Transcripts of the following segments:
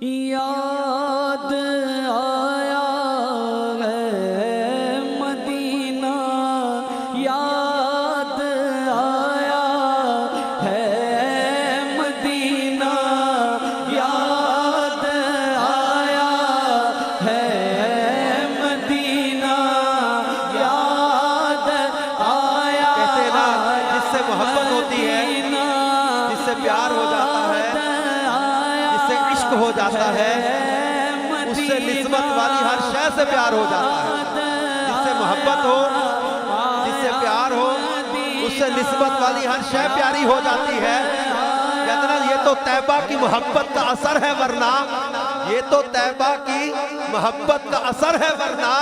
یاد آیا ہے مدینہ، یاد آیا ہے مدینہ، یاد آیا ہے مدینہ، یاد آیا۔ کہتے نا جس سے محبت ہوتی ہے، جس سے پیار ہو جاتا ہے، جس سے عشق ہو جاتا ہے، اس سے نسبت والی ہر شے سے پیار ہو جاتا ہے۔ جس سے محبت ہو، جس سے پیار ہو، اس سے نسبت والی ہر شے پیاری ہو جاتی ہے۔ کہتے نا یہ تو طیبہ کی محبت کا اثر ہے، ورنہ یہ تو طیبہ کی محبت کا اثر ہے، ورنہ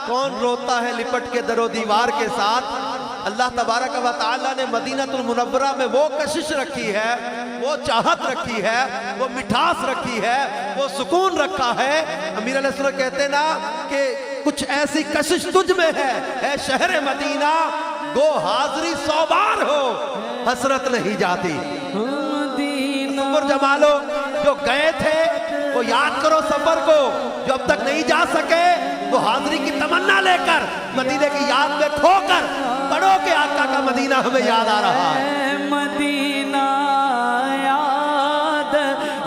کون روتا ہے لپٹ کے در و دیوار کے ساتھ۔ اللہ تبارک و تعالیٰ نے مدینہ المنورہ میں وہ کشش رکھی ہے، وہ چاہت رکھی ہے، وہ مٹھاس رکھی ہے، وہ سکون رکھا ہے۔ امیر علیہ السلام کہتے ہیں نا کہ کچھ ایسی کشش تجھ میں ہے، اے شہر مدینہ، گو حاضری 100 بار ہو، حسرت نہیں جاتی۔ سفر جمالو جو گئے تھے وہ یاد کرو سفر کو، جو اب تک نہیں جا سکے وہ حاضری کی تمنا لے کر مدینے کی یاد میں کھو کر پڑھو کہ آقا کا مدینہ ہمیں یاد آ رہا ہے۔ مدینہ یاد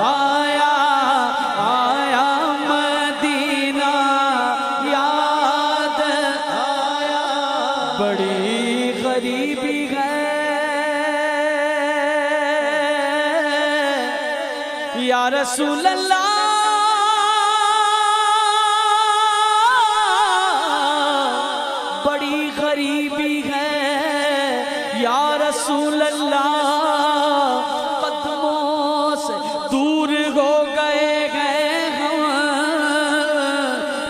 آیا، آیا مدینہ یاد آیا، بڑی غریبی ہے یا رسول اللہ، بڑی غریبی ہے یا رسول اللہ، قدموں سے دور ہو گئے ہیں ہم،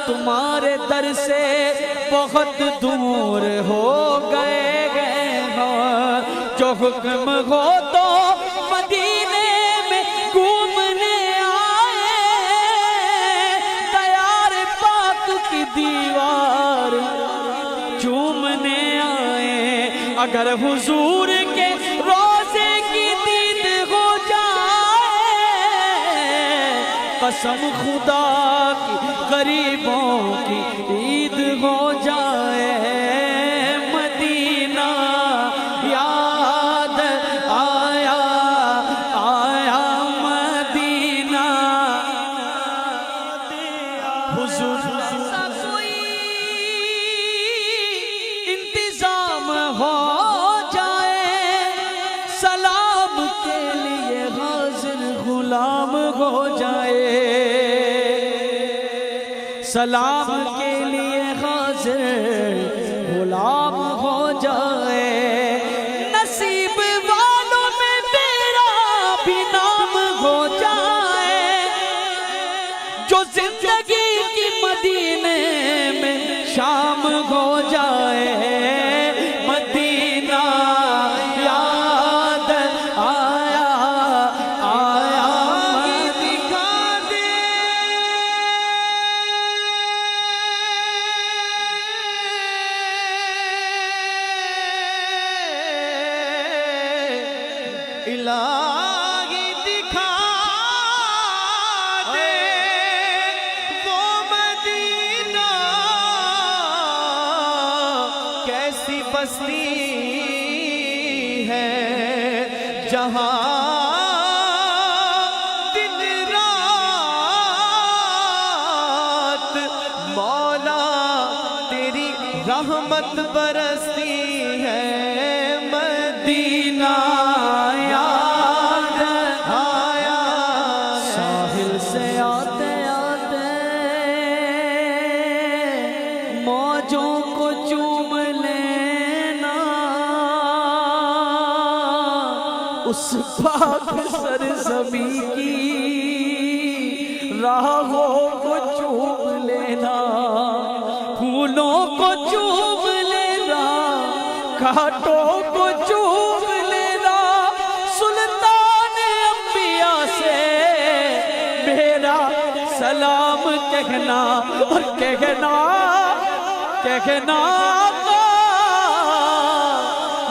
تمہارے در سے بہت دور ہو گئے ہیں ہم، جو حکم ہو تو مدینے میں گھومنے آئے، دیار پاک کی دیوار چومنے آئے، اگر حضور کے روزے کی دید ہو جائے، قسم خدا کی غریبوں کی عید ہو جائے، مدینہ یاد آیا، آیا مدینہ، حضور کا کوئی انتظام ہو جائے، سلام کے لیے حاضر غلام ہو جائے، سلام کے لیے حاضر غلام ہو جائے، نصیب والوں میں میرا بھی نام ہو جائے، جو زندگی کی مدینے میں شام ہو جائے، مدینہ یاد آیا، آیا دکھا دے الہی، دکھا دے وہ مدینہ، کیسی بستی ہے جہاں دن رات مولا تیری رحمت برستی ہے، مدینہ یاد آیا، ساحل سے آتے آتے موجوں کو چوم لینا، اس پاک سرزمین کی راہوں کو چوم لینا، پھولوں کو چوم لینا، کانٹوں کو چوم لینا، سلطان انبیاء سے میرا سلام کہنا، اور کہنا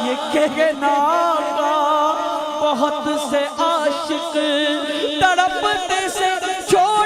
یہ کہنا بہت سے عاشق تڑپتے سے چھوڑ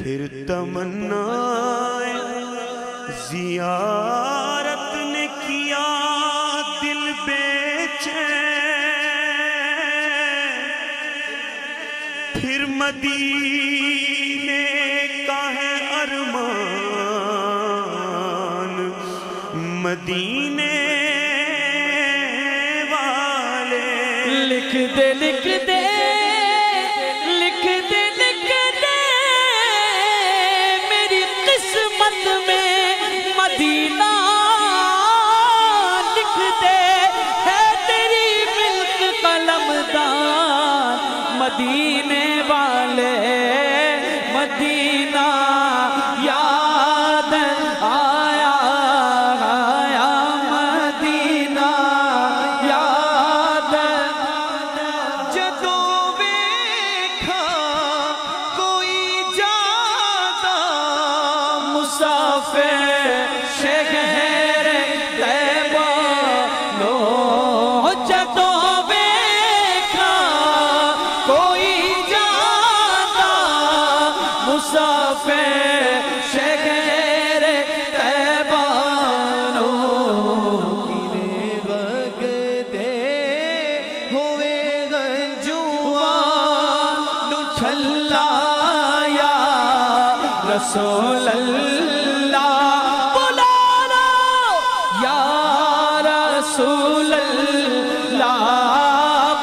پھر تمنا زیارت نے کیا دل بے چین، پھر مدینے کا ہے ارمان، مدینے والے لکھ دے لکھ دے لکھ دے لکھ دے میری قسمت میں مدینہ لکھ دے، ہے تیری ملک قلم دان مدینے والے، مدینہ یاد آیا آیا مدینہ یاد جدوں ویکھا کوئی جادا مسافر شہر طیبہ لو، جدوں ویکھا کوئی جادا مسافر شہر طیبہ لو، وگدے ہوئے گنجواں نو چھلا یا رسول اللہ بلا لو یا رسول اللہ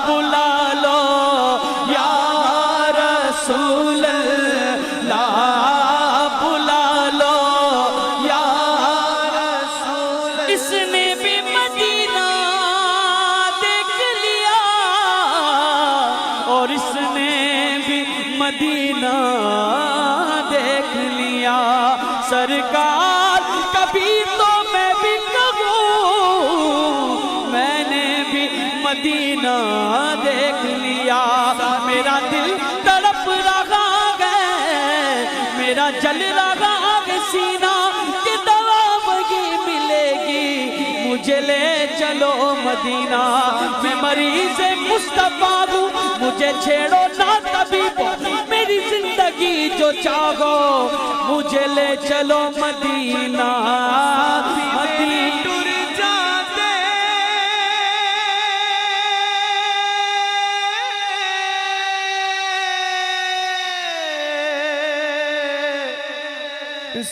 بلا لو یا رسول اللہ بلا لو یا رسول، اس نے بھی مدینہ دیکھ لیا اور اس نے بھی مدینہ دیکھ لیا، سرکار کبھی تو میں بھی کہوں میں نے بھی مدینہ دیکھ لیا، میرا دل تڑپ رہا ہے، میرا جل رہا ہے سینہ کہ دوا وہی ملے گی، مجھے لے چلو مدینہ، میں مریض مصطفیٰ ہوں، مجھے چھیڑو نہ طبیب، میری زندگی جو چاہو مجھے لے چلو مدینہ، مدینہ ٹر جاتے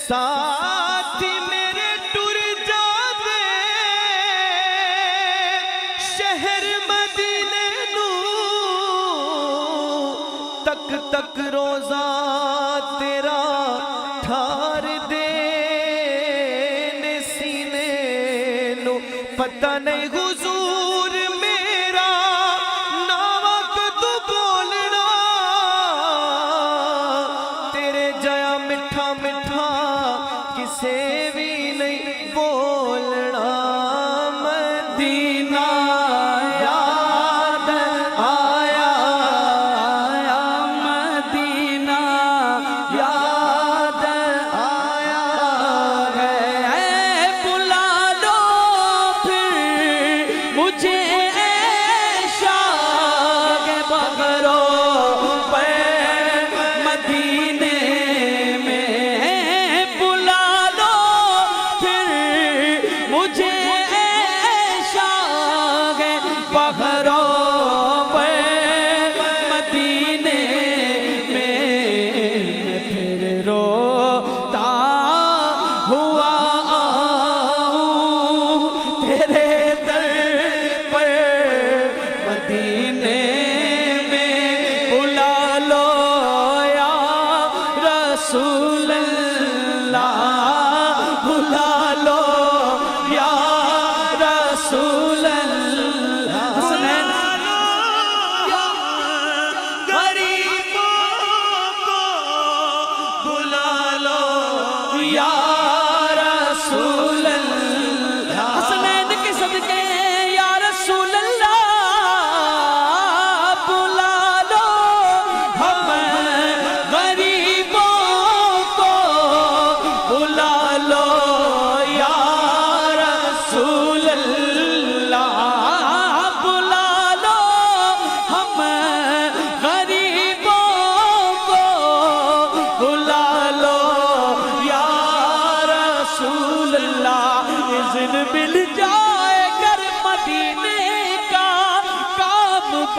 ساتھی میرے ٹر جاتے شہر مدینے نو، تک تک روزہ تیرا ٹھار دے سینے نو، پتہ نہیں حضور میرا ناواں کدوں بولنا، تیرے جیا مٹھا مٹھا کسے بھی نہیں بولنا، مدینہ یاد آیا آیا مدینہ یاد آیا ہے، بلا لو پھر مجھے اے شاہ بغرو پہ مدینے میں، بلا لو پھر مجھے اے شاہ بغرو پہ مدینے میں، میں پھر روتا ہوا آؤں تیرے در پر مدینے میں، بلا لو یا رسول اللہ بلا لو یا رسول اللہ،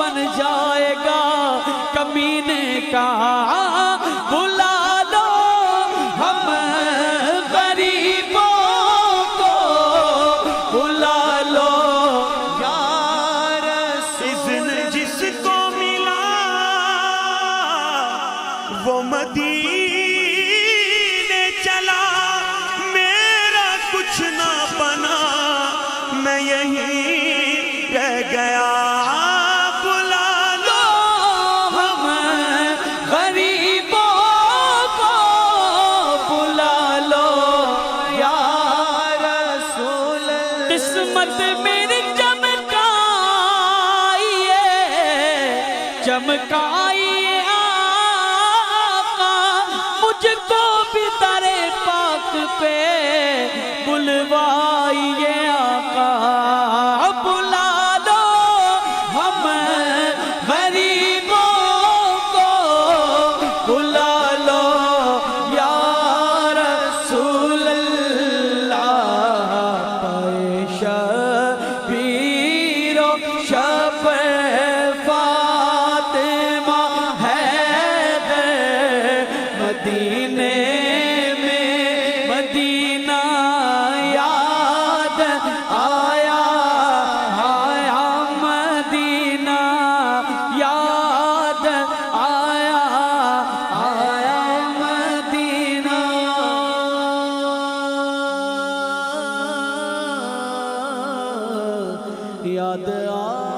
بن جائے گا کمینے کا بلا لو ہم غریبوں کو بلا لو یا رسول اذن جس کو ملا وہ مدینے چلا، میرا کچھ نہ بنا میں یہیں رہ گیا، بلا لو ہم غریبوں کو بلا لو یا رسول قسمت میری چمکائیے چمکائیے آقا، مجھ کو بھی در پاک پہ بلوائیے آقا، بلا لو ہم غریبوں کو بلا لو یا رسول اللہ، شبیر و شب فاطمہ حیدر، مدینے میں مدینہ یاد آیا، آیا مدینہ یاد آیا، آیا مدینہ یاد آیا۔